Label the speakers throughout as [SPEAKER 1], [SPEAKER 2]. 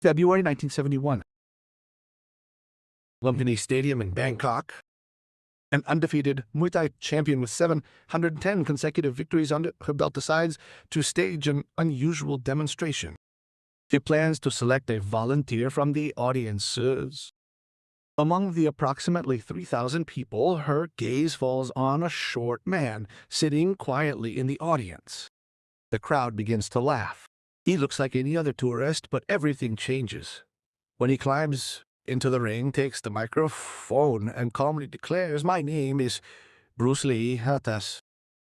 [SPEAKER 1] February 1971. Lumpini Stadium in Bangkok. An undefeated Muay Thai champion with 710 consecutive victories under her belt decides to stage an unusual demonstration. She plans to select a volunteer from the audiences. Among the approximately 3,000 people, her gaze falls on a short man sitting quietly in the audience. The crowd begins to laugh. He looks like any other tourist, but everything changes when he climbs into the ring, takes the microphone, and calmly declares, "My name is Bruce Lee Hatas."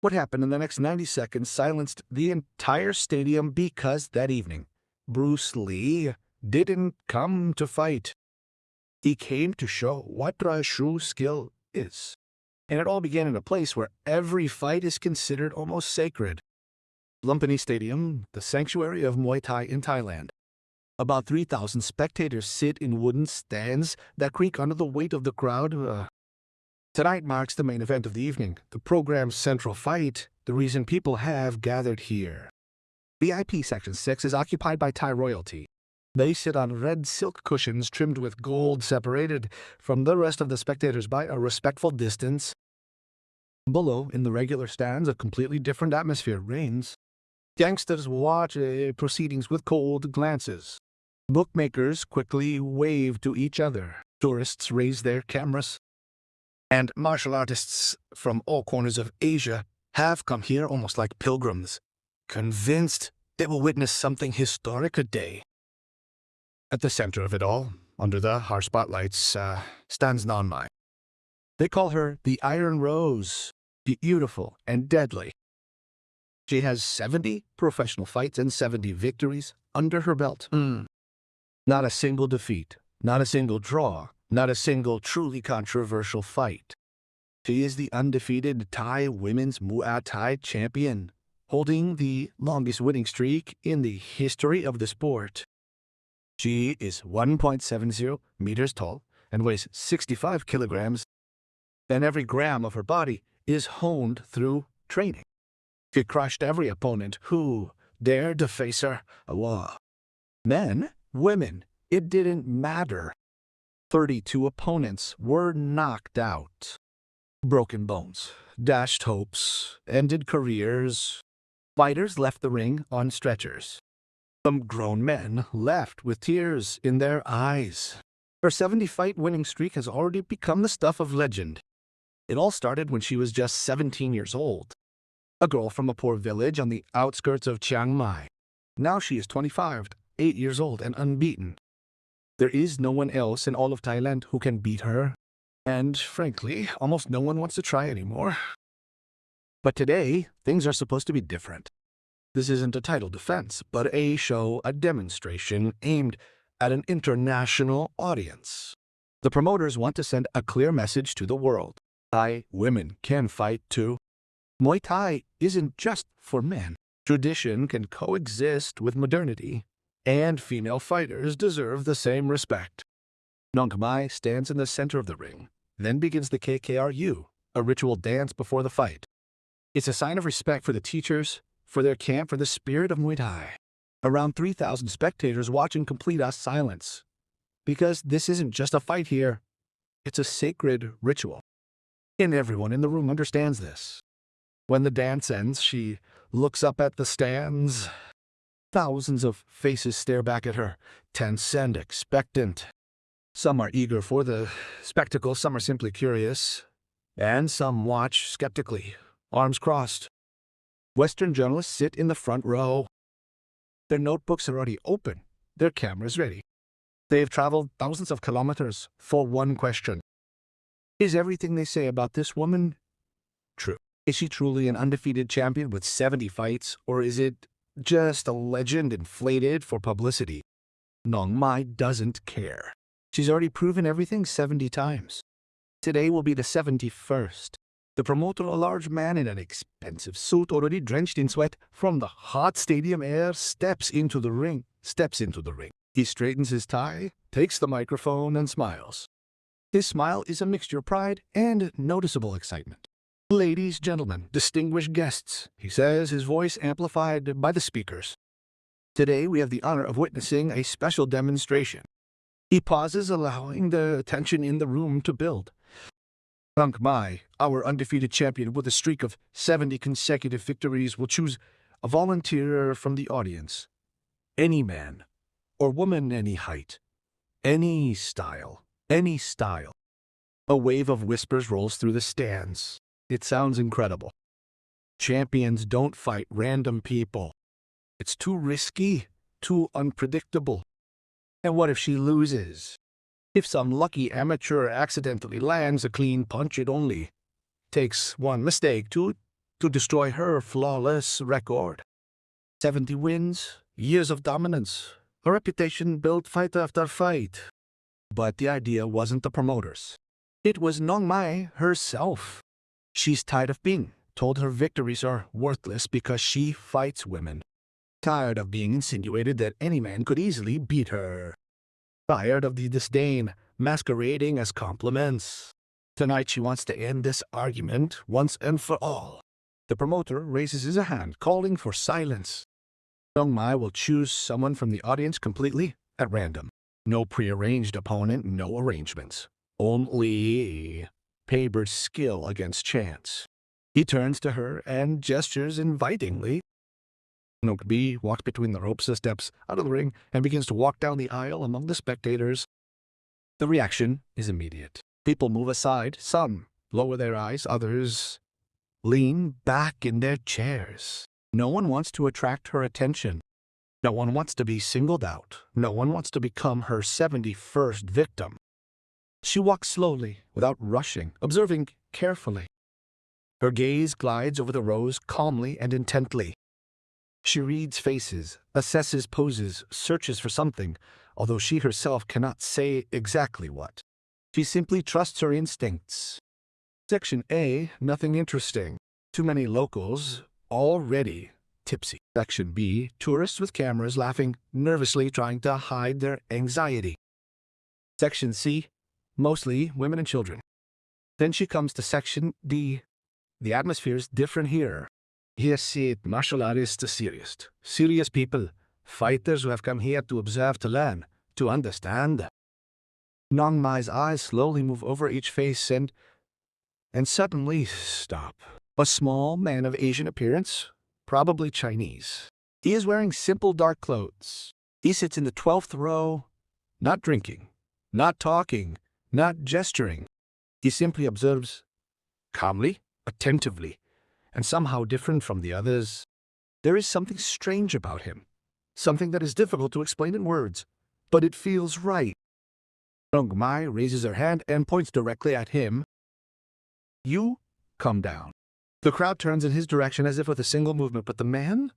[SPEAKER 1] What happened in the next 90 seconds silenced the entire stadium because that evening, Bruce Lee didn't come to fight. He came to show what true skill is. And it all began in a place where every fight is considered almost sacred. Lumpini Stadium, the sanctuary of Muay Thai in Thailand. About 3,000 spectators sit in wooden stands that creak under the weight of the crowd. Tonight marks the main event of the evening, the program's central fight, the reason people have gathered here. VIP Section 6 is occupied by Thai royalty. They sit on red silk cushions trimmed with gold, separated from the rest of the spectators by a respectful distance. Below, in the regular stands, a completely different atmosphere reigns. Gangsters watch proceedings with cold glances. Bookmakers quickly wave to each other. Tourists raise their cameras. And martial artists from all corners of Asia have come here almost like pilgrims, convinced they will witness something historic today. At the center of it all, under the harsh spotlights, stands Nong Mai. They call her the Iron Rose, beautiful and deadly. She has 70 professional fights and 70 victories under her belt. Not a single defeat, not a single draw, not a single truly controversial fight. She is the undefeated Thai women's Muay Thai champion, holding the longest winning streak in the history of the sport. She is 1.70 meters tall and weighs 65 kilograms, and every gram of her body is honed through training. She crushed every opponent who dared to face her. Men, women, it didn't matter. 32 opponents were knocked out. Broken bones, dashed hopes, ended careers. Fighters left the ring on stretchers. Some grown men left with tears in their eyes. Her 70-fight winning streak has already become the stuff of legend. It all started when she was just 17 years old. A girl from a poor village on the outskirts of Chiang Mai. Now she is 25, 8 years old and unbeaten. There is no one else in all of Thailand who can beat her. And, frankly, almost no one wants to try anymore. But today, things are supposed to be different. This isn't a title defense, but a show, a demonstration aimed at an international audience. The promoters want to send a clear message to the world. Thai women can fight too. Muay Thai isn't just for men. Tradition can coexist with modernity, and female fighters deserve the same respect. Nong Mai stands in the center of the ring. Then begins the KKRU, a ritual dance before the fight. It's a sign of respect for the teachers, for their camp, for the spirit of Muay Thai. Around 3,000 spectators watch in complete silence. Because this isn't just a fight here, it's a sacred ritual. And everyone in the room understands this. When the dance ends, she looks up at the stands. Thousands of faces stare back at her, tense and expectant. Some are eager for the spectacle, some are simply curious, and some watch skeptically, arms crossed. Western journalists sit in the front row. Their notebooks are already open, their cameras ready. They've traveled thousands of kilometers for one question. Is everything they say about this woman true? Is she truly an undefeated champion with 70 fights, or is it just a legend inflated for publicity? Nong Mai doesn't care. She's already proven everything 70 times. Today will be the 71st. The promoter, a large man in an expensive suit already drenched in sweat from the hot stadium air, steps into the ring. He straightens his tie, takes the microphone, and smiles. His smile is a mixture of pride and noticeable excitement. "Ladies, gentlemen, distinguished guests," he says, his voice amplified by the speakers. Today we have the honor of witnessing a special demonstration. He pauses, allowing the tension in the room to build. Muay, our undefeated champion with a streak of 70 consecutive victories, will choose a volunteer from the audience. Any man or woman, any height, any style, any style. A wave of whispers rolls through the stands. It sounds incredible. Champions don't fight random people. It's too risky, too unpredictable. And what if she loses? If some lucky amateur accidentally lands a clean punch, it only takes one mistake to destroy her flawless record. 70 wins, years of dominance, a reputation built fight after fight. But the idea wasn't the promoters. It was Muay herself. She's tired of being told her victories are worthless because she fights women. Tired of being insinuated that any man could easily beat her. Tired of the disdain masquerading as compliments. Tonight she wants to end this argument once and for all. The promoter raises his hand, calling for silence. Muay will choose someone from the audience completely at random. No prearranged opponent, no arrangements. Only papered skill against chance. He turns to her and gestures invitingly. Muay walks between the ropes, steps out of the ring, and begins to walk down the aisle among the spectators. The reaction is immediate. People move aside, some lower their eyes, others lean back in their chairs. No one wants to attract her attention. No one wants to be singled out. No one wants to become her 71st victim. She walks slowly, without rushing, observing carefully. Her gaze glides over the rows calmly and intently. She reads faces, assesses poses, searches for something, although she herself cannot say exactly what. She simply trusts her instincts. Section A, nothing interesting. Too many locals, already tipsy. Section B, tourists with cameras laughing, nervously trying to hide their anxiety. Section C, mostly women and children. Then she comes to Section D. The atmosphere's different here. Here sit martial artists, serious people, fighters who have come here to observe, to learn, to understand. Muay's eyes slowly move over each face and suddenly stop. A small man of Asian appearance, probably Chinese. He is wearing simple dark clothes. He sits in the 12th row, not drinking, not talking, not gesturing. He simply observes, calmly, attentively, and somehow different from the others. There is something strange about him, something that is difficult to explain in words, but it feels right. Muay raises her hand and points directly at him. You come down. The crowd turns in his direction as if with a single movement, but the man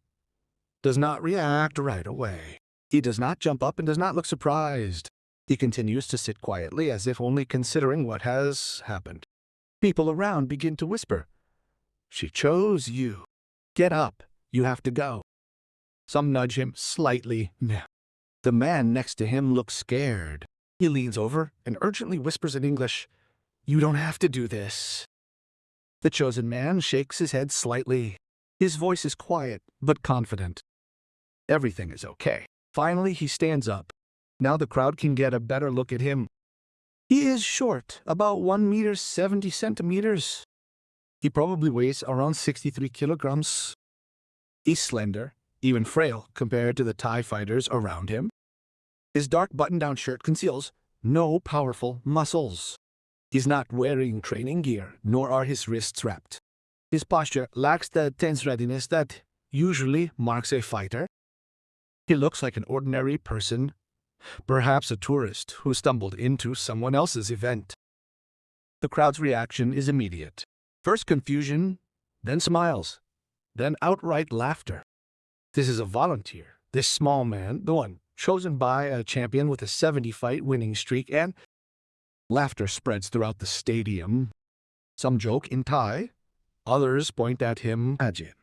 [SPEAKER 1] does not react right away. He does not jump up and does not look surprised. He continues to sit quietly as if only considering what has happened. People around begin to whisper, "She chose you. Get up. You have to go." Some nudge him slightly. The man next to him looks scared. He leans over and urgently whispers in English, "You don't have to do this." The chosen man shakes his head slightly. His voice is quiet but confident. Everything is okay. Finally, he stands up. Now the crowd can get a better look at him. He is short, about 1 meter 70 centimeters. He probably weighs around 63 kilograms. He's slender, even frail compared to the Thai fighters around him. His dark button-down shirt conceals no powerful muscles. He's not wearing training gear, nor are his wrists wrapped. His posture lacks the tense readiness that usually marks a fighter. He looks like an ordinary person, perhaps a tourist who stumbled into someone else's event. The crowd's reaction is immediate. First confusion, then smiles, then outright laughter. This is a volunteer, this small man, the one chosen by a champion with a 70-fight winning streak, and laughter spreads throughout the stadium. Some joke in Thai, others point at him, Ajin.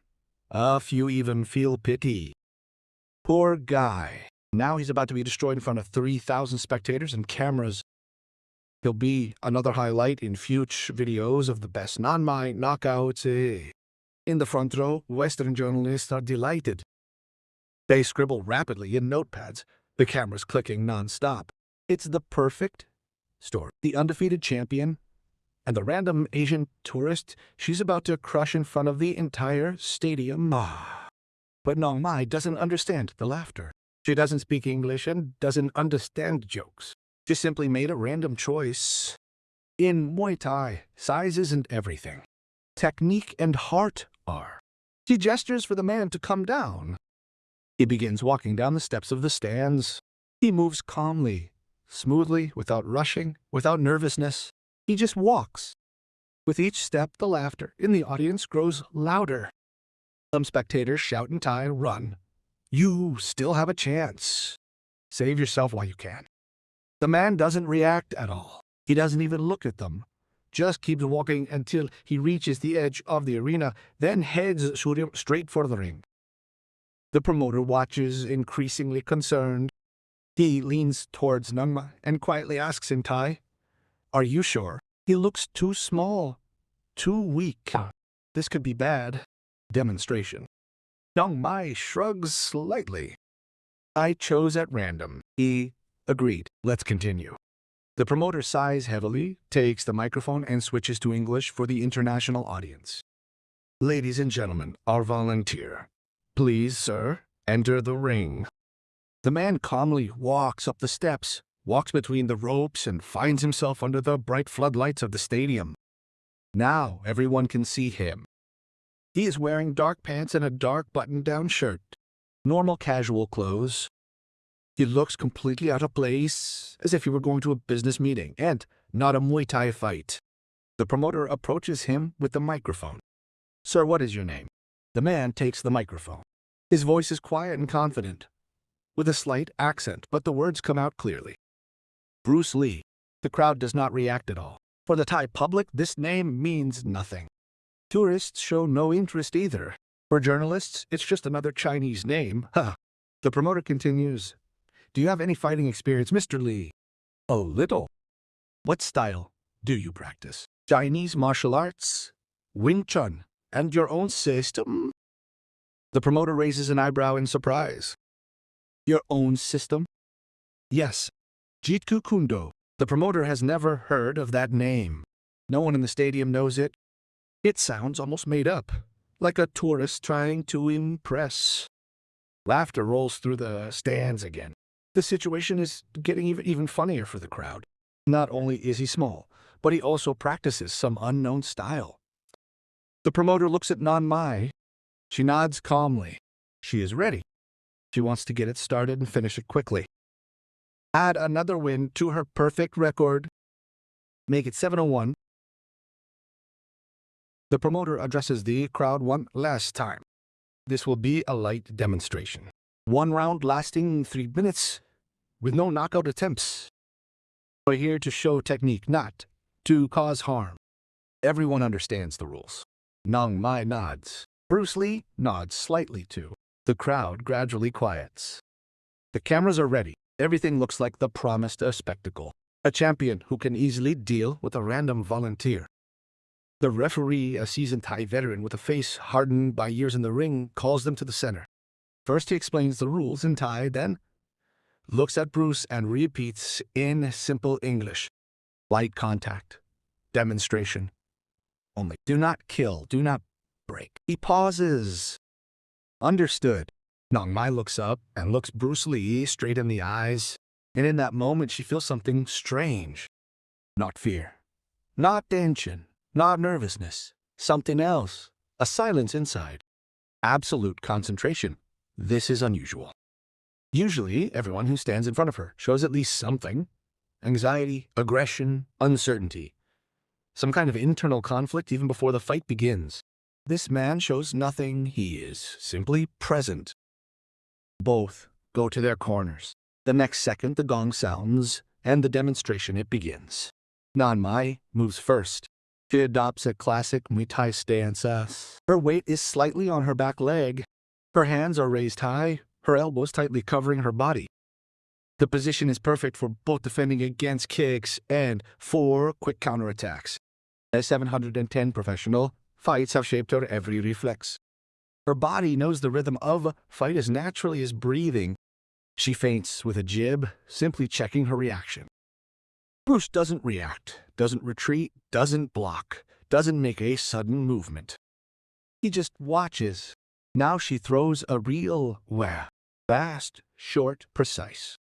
[SPEAKER 1] A few even feel pity. Poor guy. Now he's about to be destroyed in front of 3,000 spectators and cameras. He'll be another highlight in future videos of the best non-Muay knockouts. In the front row, Western journalists are delighted. They scribble rapidly in notepads, the cameras clicking non-stop. It's the perfect story. The undefeated champion and the random Asian tourist she's about to crush in front of the entire stadium. But Nong Mai doesn't understand the laughter. She doesn't speak English and doesn't understand jokes. She simply made a random choice. In Muay Thai, size isn't everything. Technique and heart are. She gestures for the man to come down. He begins walking down the steps of the stands. He moves calmly, smoothly, without rushing, without nervousness. He just walks. With each step, the laughter in the audience grows louder. Some spectators shout in Thai, "Run. You still have a chance. Save yourself while you can." The man doesn't react at all. He doesn't even look at them. Just keeps walking until he reaches the edge of the arena, then heads straight for the ring. The promoter watches, increasingly concerned. He leans towards Nong Mai and quietly asks in Thai, "Are you sure? He looks too small, too weak. This could be bad." Demonstration. Nong Mai shrugs slightly. "I chose at random." He agreed. "Let's continue." The promoter sighs heavily, takes the microphone and switches to English for the international audience. "Ladies and gentlemen, our volunteer. Please, sir, enter the ring." The man calmly walks up the steps, walks between the ropes, and finds himself under the bright floodlights of the stadium. Now everyone can see him. He is wearing dark pants and a dark button-down shirt. Normal casual clothes. He looks completely out of place, as if he were going to a business meeting and not a Muay Thai fight. The promoter approaches him with the microphone. "Sir, what is your name?" The man takes the microphone. His voice is quiet and confident, with a slight accent, but the words come out clearly. "Bruce Lee." The crowd does not react at all. For the Thai public, this name means nothing. Tourists show no interest either. For journalists, it's just another Chinese name. The promoter continues. "Do you have any fighting experience, Mr. Lee?" "A little." "What style do you practice?" "Chinese martial arts, Wing Chun, and your own system?" The promoter raises an eyebrow in surprise. "Your own system?" "Yes, Jeet Kune Kundo." The promoter has never heard of that name. No one in the stadium knows it. It sounds almost made up, like a tourist trying to impress. Laughter rolls through the stands again. The situation is getting even funnier for the crowd. Not only is he small, but he also practices some unknown style. The promoter looks at Nong Mai. She nods calmly. She is ready. She wants to get it started and finish it quickly. Add another win to her perfect record. Make it 7-1. The promoter addresses the crowd one last time. This will be a light demonstration. One round lasting 3 minutes, with no knockout attempts. We're here to show technique, not to cause harm. Everyone understands the rules. Nong Mai nods. Bruce Lee nods slightly too. The crowd gradually quiets. The cameras are ready. Everything looks like the promised a spectacle. A champion who can easily deal with a random volunteer. The referee, a seasoned Thai veteran with a face hardened by years in the ring, calls them to the center. First he explains the rules in Thai, then looks at Bruce and repeats in simple English. Light contact. Demonstration. Only. Do not kill. Do not break. He pauses. Understood. Nong Mai looks up and looks Bruce Lee straight in the eyes. And in that moment she feels something strange. Not fear. Not tension. Not nervousness. Something else. A silence inside. Absolute concentration. This is unusual. Usually, everyone who stands in front of her shows at least something. Anxiety, aggression, uncertainty. Some kind of internal conflict even before the fight begins. This man shows nothing. He is simply present. Both go to their corners. The next second, the gong sounds, and the demonstration it begins. Nong Mai moves first. She adopts a classic Muay Thai stance. Her weight is slightly on her back leg. Her hands are raised high, her elbows tightly covering her body. The position is perfect for both defending against kicks and for quick counterattacks. As 710 professional, fights have shaped her every reflex. Her body knows the rhythm of a fight as naturally as breathing. She feints with a jib, simply checking her reaction. Bruce doesn't react, doesn't retreat, doesn't block, doesn't make a sudden movement. He just watches. Now she throws a real wham. Fast, short, precise.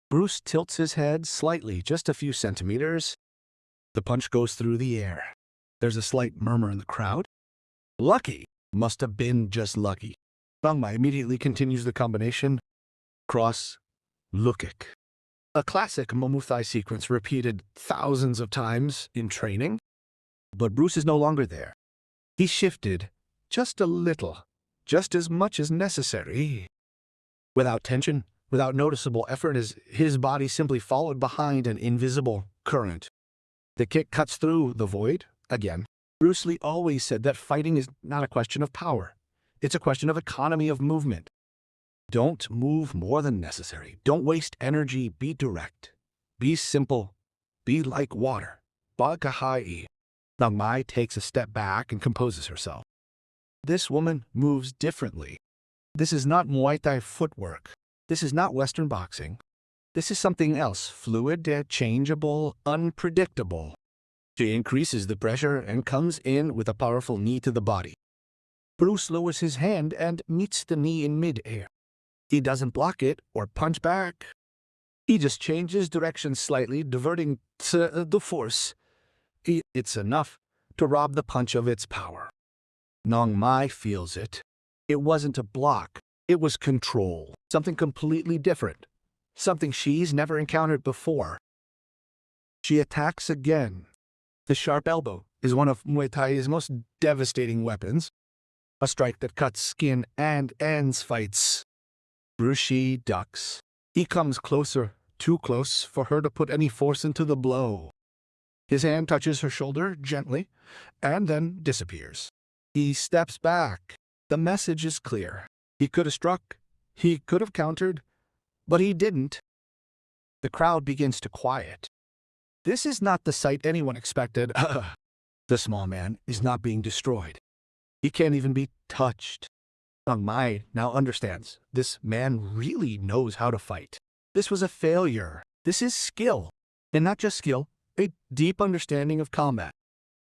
[SPEAKER 1] Bruce tilts his head slightly, just a few centimeters. The punch goes through the air. There's a slight murmur in the crowd. Lucky. Must have been just lucky. Mai immediately continues the combination. Cross, look kick. A classic Muay Thai sequence repeated thousands of times in training. But Bruce is no longer there. He shifted just a little, just as much as necessary. Without tension, without noticeable effort, as his body simply followed behind an invisible current. The kick cuts through the void again. Bruce Lee always said that fighting is not a question of power. It's a question of economy of movement. Don't move more than necessary. Don't waste energy. Be direct. Be simple. Be like water. Bagahai. Mai takes a step back and composes herself. This woman moves differently. This is not Muay Thai footwork. This is not Western boxing. This is something else, fluid, changeable, unpredictable. She increases the pressure and comes in with a powerful knee to the body. Bruce lowers his hand and meets the knee in mid-air. He doesn't block it or punch back. He just changes direction slightly, diverting the force. It's enough to rob the punch of its power. Mai feels it. It wasn't a block. It was control. Something completely different. Something she's never encountered before. She attacks again. The sharp elbow is one of Muay Thai's most devastating weapons. A strike that cuts skin and ends fights. Bruce ducks. He comes closer, too close for her to put any force into the blow. His hand touches her shoulder gently, and then disappears. He steps back. The message is clear. He could have struck. He could have countered. But he didn't. The crowd begins to quiet. This is not the sight anyone expected. The small man is not being destroyed. He can't even be touched. Mai now understands. This man really knows how to fight. This was a failure. This is skill. And not just skill, a deep understanding of combat.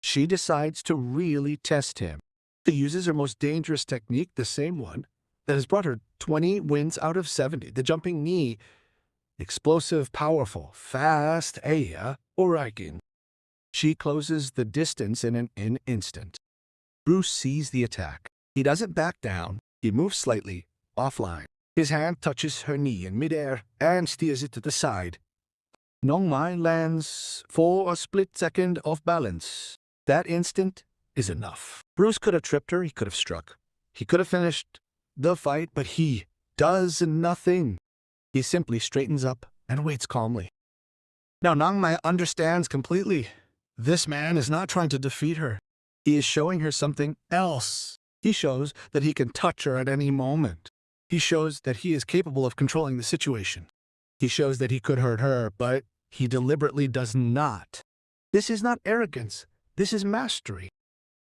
[SPEAKER 1] She decides to really test him. She uses her most dangerous technique, the same one that has brought her 20 wins out of 70, the jumping knee. Explosive, powerful, fast, Orikin. She closes the distance in an instant. Bruce sees the attack. He doesn't back down. He moves slightly, offline. His hand touches her knee in midair and steers it to the side. Mai lands for a split second off balance. That instant is enough. Bruce could have tripped her, he could have struck. He could have finished the fight, but he does nothing. He simply straightens up and waits calmly. Now Mai understands completely. This man is not trying to defeat her. He is showing her something else. He shows that he can touch her at any moment. He shows that he is capable of controlling the situation. He shows that he could hurt her, but he deliberately does not. This is not arrogance. This is mastery.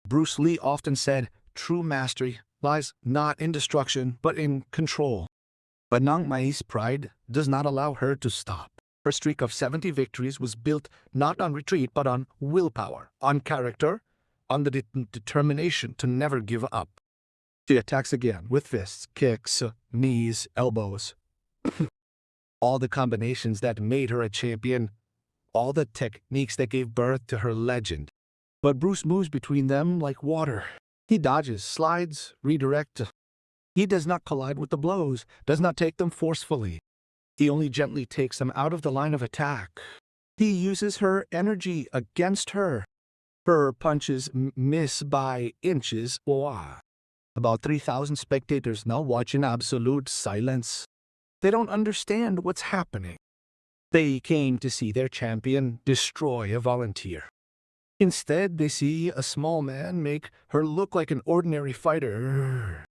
[SPEAKER 1] Bruce Lee often said, true mastery lies not in destruction, but in control. But Mai's pride does not allow her to stop. Her streak of 70 victories was built not on retreat, but on willpower, on character, on the determination to never give up. She attacks again with fists, kicks, knees, elbows. All the combinations that made her a champion, all the techniques that gave birth to her legend. But Bruce moves between them like water. He dodges, slides, redirects. He does not collide with the blows, does not take them forcefully. He only gently takes them out of the line of attack. He uses her energy against her. Her punches miss by inches. About 3,000 spectators now watch in absolute silence. They don't understand what's happening. They came to see their champion destroy a volunteer. Instead, they see a small man make her look like an ordinary fighter.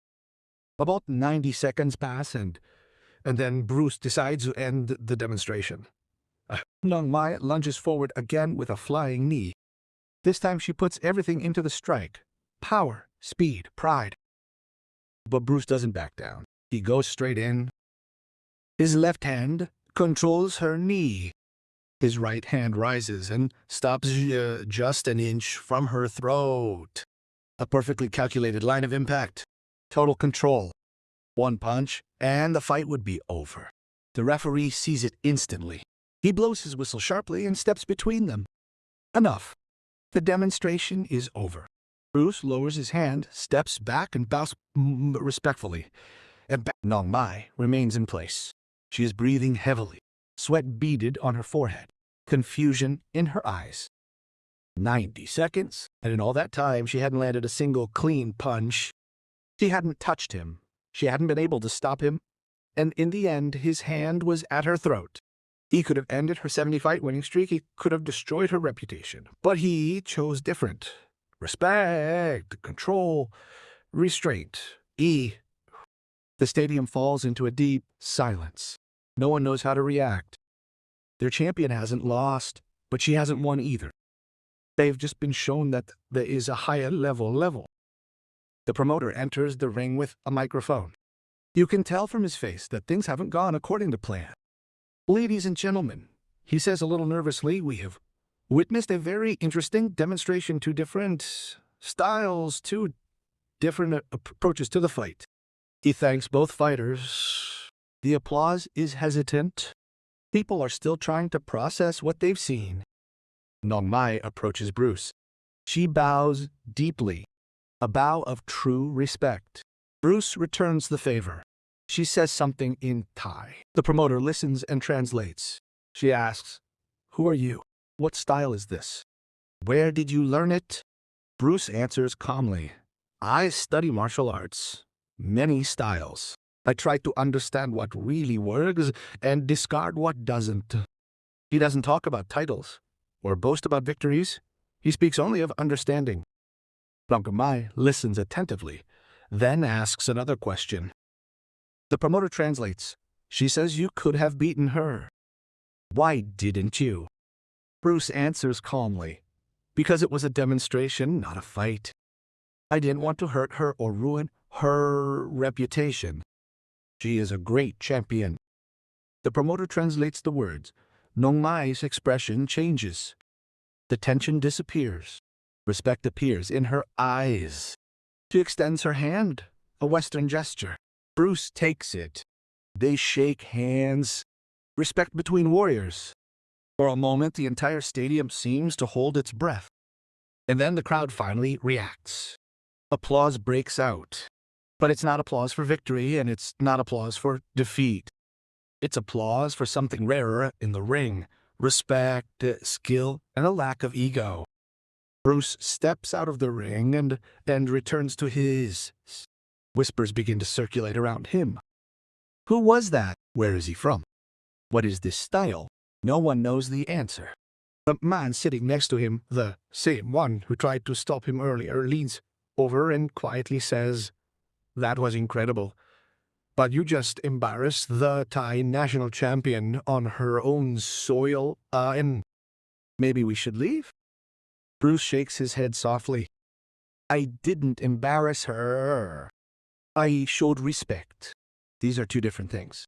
[SPEAKER 1] About 90 seconds pass, and then Bruce decides to end the demonstration. Mai lunges forward again with a flying knee. This time she puts everything into the strike. Power, speed, pride. But Bruce doesn't back down. He goes straight in. His left hand controls her knee. His right hand rises and stops just an inch from her throat. A perfectly calculated line of impact. Total control. One punch, and the fight would be over. The referee sees it instantly. He blows his whistle sharply and steps between them. Enough. The demonstration is over. Bruce lowers his hand, steps back, and bows respectfully. And Nong Mai remains in place. She is breathing heavily, sweat beaded on her forehead, confusion in her eyes. 90 seconds, and in all that time she hadn't landed a single clean punch. She hadn't touched him. She hadn't been able to stop him. And in the end, his hand was at her throat. He could have ended her 70-fight winning streak. He could have destroyed her reputation. But he chose different. Respect, control, restraint. The stadium falls into a deep silence. No one knows how to react. Their champion hasn't lost, but she hasn't won either. They've just been shown that there is a higher level. The promoter enters the ring with a microphone. You can tell from his face that things haven't gone according to plan. Ladies and gentlemen, he says a little nervously, we have witnessed a very interesting demonstration, two different styles, two different approaches to the fight. He thanks both fighters. The applause is hesitant. People are still trying to process what they've seen. Nong Mai approaches Bruce. She bows deeply, a bow of true respect. Bruce returns the favor. She says something in Thai. The promoter listens and translates. She asks, "Who are you? What style is this? Where did you learn it?" Bruce answers calmly, "I study martial arts. Many styles. I try to understand what really works and discard what doesn't." He doesn't talk about titles or boast about victories. He speaks only of understanding. Nong Mai listens attentively, then asks another question. The promoter translates. She says you could have beaten her. Why didn't you? Bruce answers calmly. Because it was a demonstration, not a fight. I didn't want to hurt her or ruin her reputation. She is a great champion. The promoter translates the words. Nong Mai's expression changes. The tension disappears. Respect appears in her eyes. She extends her hand, a Western gesture. Bruce takes it. They shake hands. Respect between warriors. For a moment, the entire stadium seems to hold its breath. And then the crowd finally reacts. Applause breaks out. But it's not applause for victory, and it's not applause for defeat. It's applause for something rarer in the ring. Respect, skill, and a lack of ego. Bruce steps out of the ring and returns to his. Whispers begin to circulate around him. Who was that? Where is he from? What is this style? No one knows the answer. The man sitting next to him, the same one who tried to stop him earlier, leans over and quietly says, "That was incredible. But you just embarrassed the Thai national champion on her own soil, and maybe we should leave?" Bruce shakes his head softly. "I didn't embarrass her. I showed respect. These are two different things."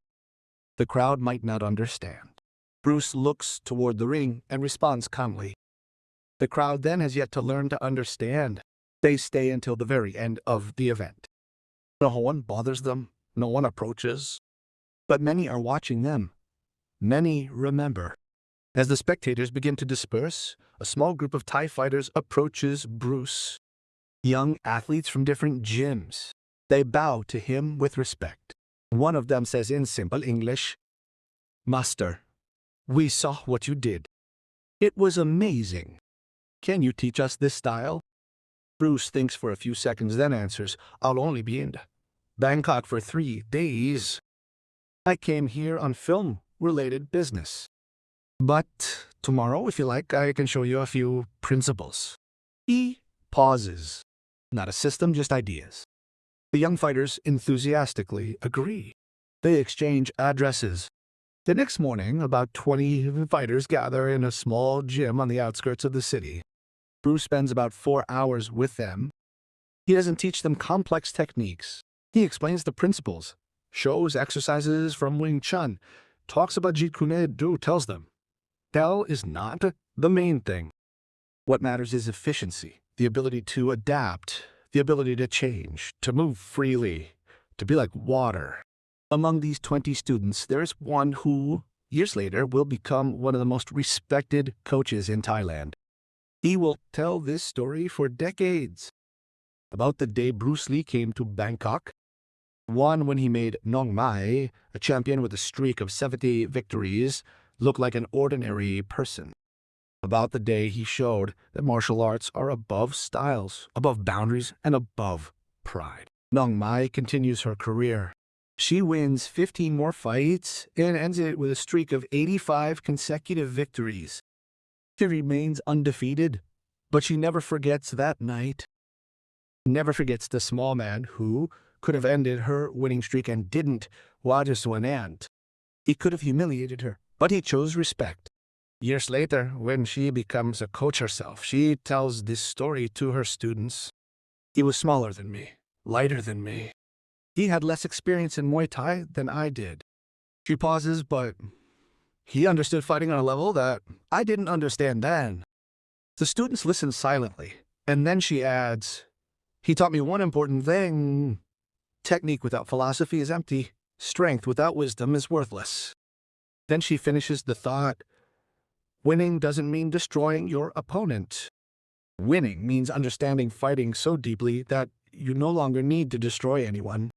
[SPEAKER 1] The crowd might not understand. Bruce looks toward the ring and responds calmly. The crowd then has yet to learn to understand. They stay until the very end of the event. No one bothers them. No one approaches. But many are watching them. Many remember. As the spectators begin to disperse, a small group of Thai fighters approaches Bruce. Young athletes from different gyms. They bow to him with respect. One of them says in simple English, "Master, we saw what you did. It was amazing. Can you teach us this style?" Bruce thinks for a few seconds, then answers, "I'll only be in Bangkok for 3 days. I came here on film-related business. But tomorrow, if you like, I can show you a few principles." He pauses. Not a system, just ideas. The young fighters enthusiastically agree. They exchange addresses. The next morning, about 20 fighters gather in a small gym on the outskirts of the city. Bruce spends about 4 hours with them. He doesn't teach them complex techniques. He explains the principles, shows exercises from Wing Chun, talks about Jeet Kune Do, tells them, Tell is not the main thing. What matters is efficiency, the ability to adapt, the ability to change, to move freely, to be like water. Among these 20 students, there is one who, years later, will become one of the most respected coaches in Thailand. He will tell this story for decades. About the day Bruce Lee came to Bangkok, one when he made Muay, a champion with a streak of 70 victories, look like an ordinary person. About the day he showed that martial arts are above styles, above boundaries, and above pride. Nong Mai continues her career. She wins 15 more fights and ends it with a streak of 85 consecutive victories. She remains undefeated, but she never forgets that night. Never forgets the small man who could have ended her winning streak and didn't. Wadesuanant. He could have humiliated her, but he chose respect. Years later, when she becomes a coach herself, she tells this story to her students. He was smaller than me, lighter than me. He had less experience in Muay Thai than I did. She pauses, but he understood fighting on a level that I didn't understand then. The students listen silently, and then she adds, He taught me one important thing. Technique without philosophy is empty. Strength without wisdom is worthless. Then she finishes the thought, Winning doesn't mean destroying your opponent. Winning means understanding fighting so deeply that you no longer need to destroy anyone.